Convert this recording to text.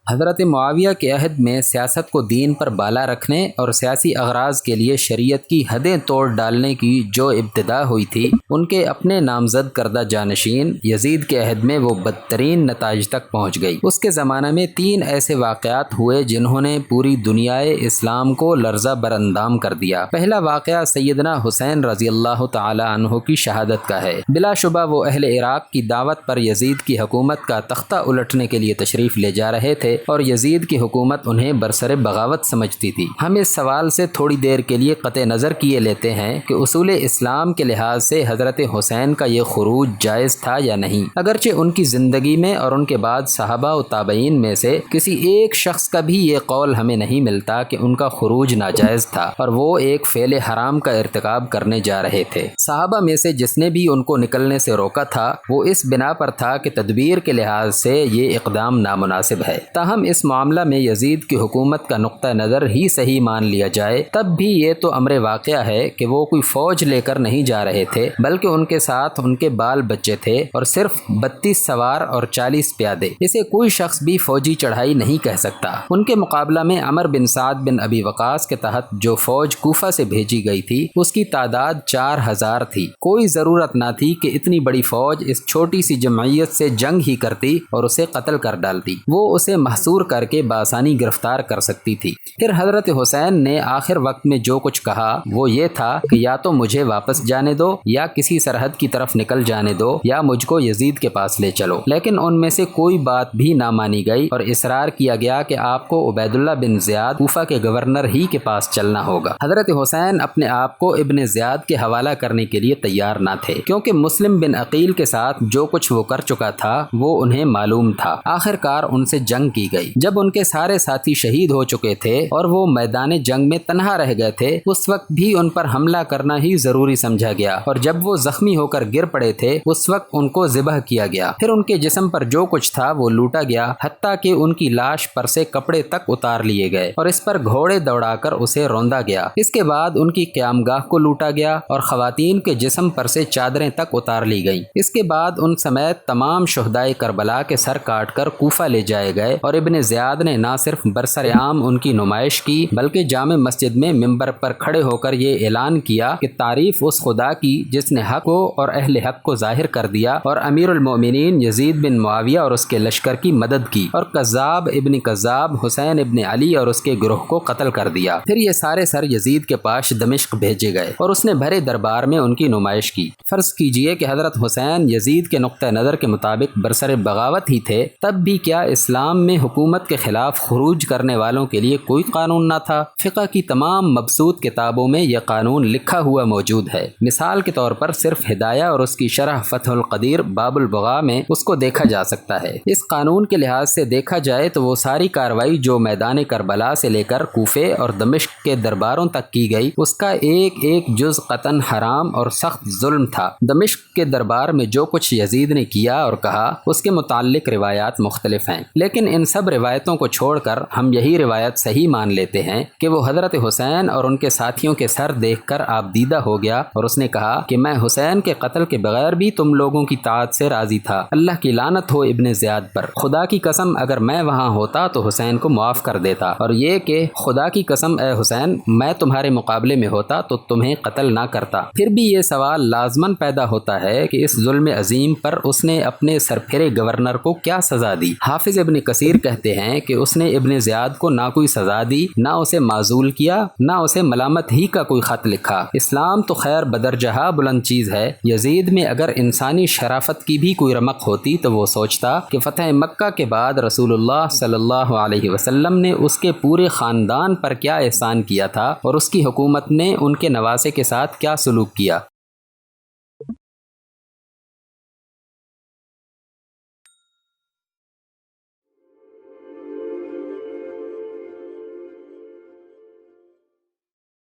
حضرت معاویہ کے عہد میں سیاست کو دین پر بالا رکھنے اور سیاسی اغراض کے لیے شریعت کی حدیں توڑ ڈالنے کی جو ابتدا ہوئی تھی، ان کے اپنے نامزد کردہ جانشین یزید کے عہد میں وہ بدترین نتائج تک پہنچ گئی۔ اس کے زمانہ میں 3 ایسے واقعات ہوئے جنہوں نے پوری دنیائے اسلام کو لرزہ براندام کر دیا۔ پہلا واقعہ سیدنا حسین رضی اللہ تعالی عنہ کی شہادت کا ہے۔ بلا شبہ وہ اہل عراق کی دعوت پر یزید کی حکومت کا تختہ الٹنے کے لیے تشریف لے جا رہے تھے اور یزید کی حکومت انہیں برسر بغاوت سمجھتی تھی۔ ہم اس سوال سے تھوڑی دیر کے لیے قطع نظر کیے لیتے ہیں کہ اصول اسلام کے لحاظ سے حضرت حسین کا یہ خروج جائز تھا یا نہیں، اگرچہ ان کی زندگی میں اور ان کے بعد صحابہ و تابعین میں سے کسی ایک شخص کا بھی یہ قول ہمیں نہیں ملتا کہ ان کا خروج ناجائز تھا اور وہ ایک فعل حرام کا ارتکاب کرنے جا رہے تھے۔ صحابہ میں سے جس نے بھی ان کو نکلنے سے روکا تھا وہ اس بنا پر تھا کہ تدبیر کے لحاظ سے یہ اقدام نامناسب ہے۔ تاہم اس معاملہ میں یزید کی حکومت کا نقطہ نظر ہی صحیح مان لیا جائے تب بھی یہ تو امر واقعہ ہے کہ وہ کوئی فوج لے کر نہیں جا رہے تھے، بلکہ ان کے ساتھ ان کے بال بچے تھے اور صرف 32 سوار اور 40 پیادے۔ اسے کوئی شخص بھی فوجی چڑھائی نہیں کہہ سکتا۔ ان کے مقابلہ میں عمر بن سعد بن ابی وقاص کے تحت جو فوج کوفہ سے بھیجی گئی تھی اس کی تعداد 4000 تھی۔ کوئی ضرورت نہ تھی کہ اتنی بڑی فوج اس چھوٹی سی جمعیت سے جنگ ہی کرتی اور اسے قتل کر ڈالتی، وہ اسے محصور کر کے بآسانی گرفتار کر سکتی تھی۔ پھر حضرت حسین نے آخر وقت میں جو کچھ کہا وہ یہ تھا کہ یا تو مجھے واپس جانے دو یا کسی سرحد کی طرف نکل جانے دو یا مجھ کو یزید کے پاس لے چلو، لیکن ان میں سے کوئی بات بھی نہ مانی گئی اور اصرار کیا گیا کہ آپ کو عبید اللہ بن زیاد کوفہ کے گورنر ہی کے پاس چلنا ہوگا۔ حضرت حسین اپنے آپ کو ابن زیاد کے حوالہ کرنے کے لیے تیار نہ تھے، کیونکہ مسلم بن عقیل کے ساتھ جو کچھ وہ کر چکا تھا وہ انہیں معلوم تھا۔ آخر کار ان سے جنگ کی گئی۔ جب ان کے سارے ساتھی شہید ہو چکے تھے اور وہ میدان جنگ میں تنہا رہ گئے تھے، اس وقت بھی ان پر حملہ کرنا ہی ضروری سمجھا گیا اور جب وہ زخمی ہو کر گر پڑے تھے اس وقت ان کو ذبح کیا گیا۔ پھر ان کے جسم پر جو کچھ تھا وہ لوٹا گیا، حتیٰ کہ ان کی لاش پر سے کپڑے تک اتار لیے گئے اور اس پر گھوڑے دوڑا کر اسے روندا گیا۔ اس کے بعد ان کی قیام گاہ کو لوٹا گیا اور خواتین کے جسم پر سے چادریں تک اتار لی گئیں۔ اس کے بعد ان سمیت تمام شہدائے کربلا کے سر کاٹ کر کوفہ لے جائے گئے اور ابن زیاد نے نہ صرف برسر عام ان کی نمائش کی بلکہ جامع مسجد میں ممبر پر کھڑے ہو کر یہ اعلان کیا کہ تعریف اس خدا کی جس نے حق کو اور اہل حق کو ظاہر کر دیا اور امیر المؤمنین یزید بن معاویہ اور اس کے لشکر کی مدد کی اور کذاب ابن کذاب حسین ابن علی اور اس کے گروہ کو قتل کر دیا۔ پھر یہ سارے سر یزید کے پاس دمشق بھیجے گئے اور اس نے بھرے دربار میں ان کی نمائش کی۔ فرض کیجئے کہ حضرت حسین یزید کے نقطہ نظر کے مطابق برسر بغاوت ہی تھے، تب بھی کیا اسلام میں حکومت کے خلاف خروج کرنے والوں کے لیے کوئی قانون نہ تھا؟ فقہ کی تمام مبسوط کتابوں میں یہ قانون لکھا ہوا موجود ہے۔ مثال کے طور پر صرف ہدایہ اور اس کی شرح فتح القدیر باب البغاء میں اس کو دیکھا جا سکتا ہے۔ اس قانون کے لحاظ سے دیکھا جائے تو وہ ساری کارروائی جو میدان کربلا سے لے کر کوفے اور دمشق کے درباروں تک کی گئی اس کا ایک ایک جز قطعاً حرام اور سخت ظلم تھا۔ دمشق کے دربار میں جو کچھ یزید نے کیا اور کہا اس کے متعلق روایات مختلف ہیں، لیکن ان سب روایتوں کو چھوڑ کر ہم یہی روایت صحیح مان لیتے ہیں کہ وہ حضرت حسین اور ان کے ساتھیوں کے سر دیکھ کر آبدیدہ ہو گیا اور اس نے کہا کہ میں حسین کے قتل کے بغیر بھی تم لوگوں کی طاعت سے راضی تھا۔ اللہ کی لعنت ہو ابن زیاد پر، خدا کی قسم اگر میں وہاں ہوتا تو حسین کو معاف کر دیتا، اور یہ کہ خدا کی قسم اے حسین میں تمہارے مقابلے میں ہوتا تو تمہیں قتل نہ کرتا۔ پھر بھی یہ سوال لازماً پیدا ہوتا ہے کہ اس ظلم عظیم پر اس نے اپنے سرپھرے گورنر کو کیا سزا دی؟ حافظ ابن کثیر کہتے ہیں کہ اس نے ابن زیاد کو نہ کوئی سزا دی، نہ اسے معزول کیا، نہ اسے ملامت ہی کا کوئی خط لکھا۔ اسلام تو خیر بدرجہ بلند چیز ہے، یزید میں اگر انسانی شرافت کی بھی کوئی رمق ہوتی تو وہ سوچتا کہ فتح مکہ کے بعد رسول اللہ صلی اللہ علیہ وسلم نے اس کے پورے خاندان پر کیا احسان کیا تھا اور اس کی حکومت نے ان کے نواسے کے ساتھ کیا سلوک کیا۔